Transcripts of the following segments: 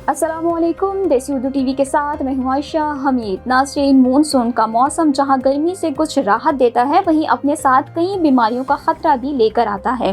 अस्सलामुअलैकुम, देसी उर्दू टीवी के साथ मैं हूं आयशा हमीद। नाज़रीन, मानसून का मौसम जहां गर्मी से कुछ राहत देता है, वहीं अपने साथ कई बीमारियों का ख़तरा भी लेकर आता है।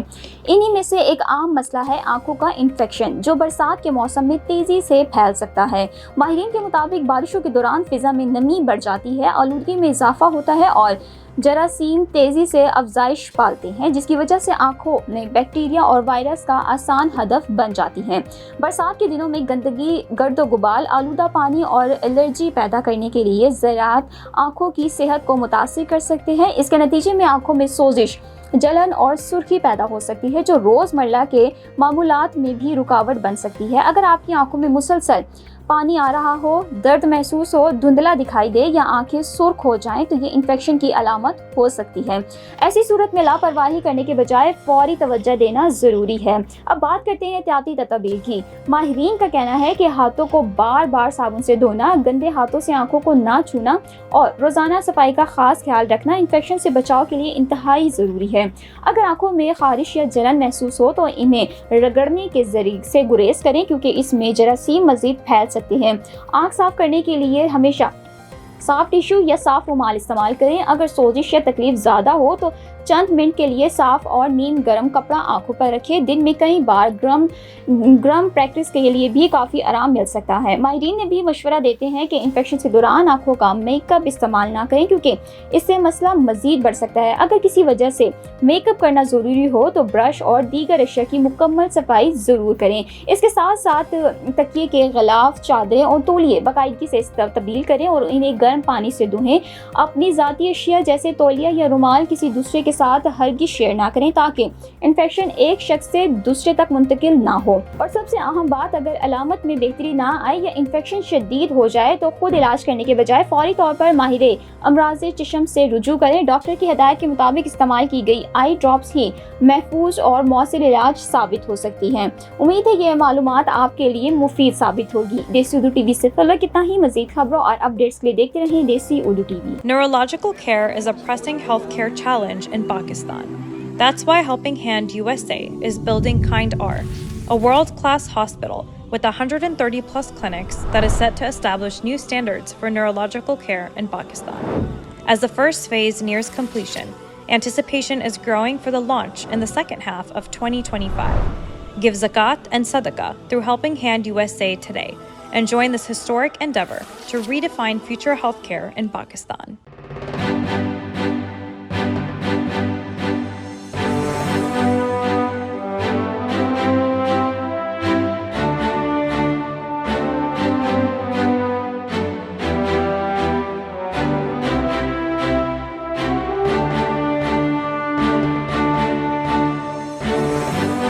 इन्हीं में से एक आम मसला है आंखों का इन्फेक्शन, जो बरसात के मौसम में तेज़ी से फैल सकता है। माहिरीन के मुताबिक बारिशों के दौरान फ़िज़ा में नमी बढ़ जाती है, आलूदगी में इजाफा होता है और जरासीम तेज़ी से अफजाइश पालते हैं, जिसकी वजह से आंखों में बैक्टीरिया और वायरस का आसान हदफ बन जाती हैं। बरसात के दिनों में गंदगी, गर्द व गुबाल, आलूदा पानी और एलर्जी पैदा करने के लिए ज़रात आंखों की सेहत को मुतासिर कर सकते हैं। इसके नतीजे में आंखों में सोजिश, जलन और सुर्खी पैदा हो सकती है, जो रोज़मर्रा के मामूलात में भी रुकावट बन सकती है। अगर आपकी आंखों में मुसलसल पानी आ रहा हो, दर्द महसूस हो, धुंधला दिखाई दे या आंखें सुर्ख हो जाएं, तो ये इन्फेक्शन की अलामत हो सकती है। ऐसी सूरत में लापरवाही करने के बजाय फौरी तवज्जो देना ज़रूरी है। अब बात करते हैं एहतियाती तदबीर की। माहिरीन का कहना है कि हाथों को बार बार साबुन से धोना, गंदे हाथों से आंखों को ना छूना और रोज़ाना सफाई का खास ख्याल रखना इन्फेक्शन से बचाव के लिए इंतहाई ज़रूरी है। अगर आंखों में खारिश या जलन महसूस हो तो इन्हें रगड़ने के जरिए से गुरेज करें, क्योंकि इसमें जरासीम मजीद फैल सकते हैं। आंख साफ करने के लिए हमेशा साफ टिश्यू या साफ रुमाल इस्तेमाल करें। अगर सोजिश या तकलीफ ज़्यादा हो तो चंद मिनट के लिए साफ और नीम गर्म कपड़ा आंखों पर रखें। दिन में कई बार गर्म प्रैक्टिस के लिए भी काफ़ी आराम मिल सकता है। माहिरीन ने भी मशवरा देते हैं कि इन्फेक्शन के दौरान आंखों का मेकअप इस्तेमाल ना करें, क्योंकि इससे मसला मज़ीद बढ़ सकता है। अगर किसी वजह से मेकअप करना ज़रूरी हो तो ब्रश और दीगर अशिया की मुकम्मल सफाई ज़रूर करें। इसके साथ साथ तकिए के गिलाफ, चादरें और तौलिए बाकायदगी से तब्दील करें और इन्हें गर्म पानी से धोएं। अपनी ज़ाती अशिया जैसे तौलिया या रुमाल किसी दूसरे के साथ हरगिज़ शेयर ना करें, ताकि इन्फेक्शन एक शख्स से दूसरे तक मुंतकिल ना हो। और सबसे अहम बात, अगर अलामत में बेहतरी ना आए या इन्फेक्शन शदीद हो जाए तो खुद इलाज करने के बजाय फौरी तौर पर माहिर अमराज़े चश्म से रुजू करें। डॉक्टर की हिदायत के मुताबिक इस्तेमाल की गई आई ड्रॉप्स ही महफूज और मौसर इलाज साबित हो सकती हैं। उम्मीद है ये मालूमात आपके लिए मुफीद साबित होगी। देसी उर्दू टीवी से फिलहाल इतना ही। मज़ीद खबरों और अपडेट्स के लिए देखते रहें देसी Urdu TV. Neurological care is a pressing healthcare challenge in Pakistan. That's why Helping Hand USA is building Kind R, a world-class hospital with 130 plus clinics that is set to establish new standards for neurological care in Pakistan. As the first phase nears completion, anticipation is growing for the launch in the second half of 2025. Give zakat and sadaqah through Helping Hand USA today and join this historic endeavor to redefine future healthcare in Pakistan.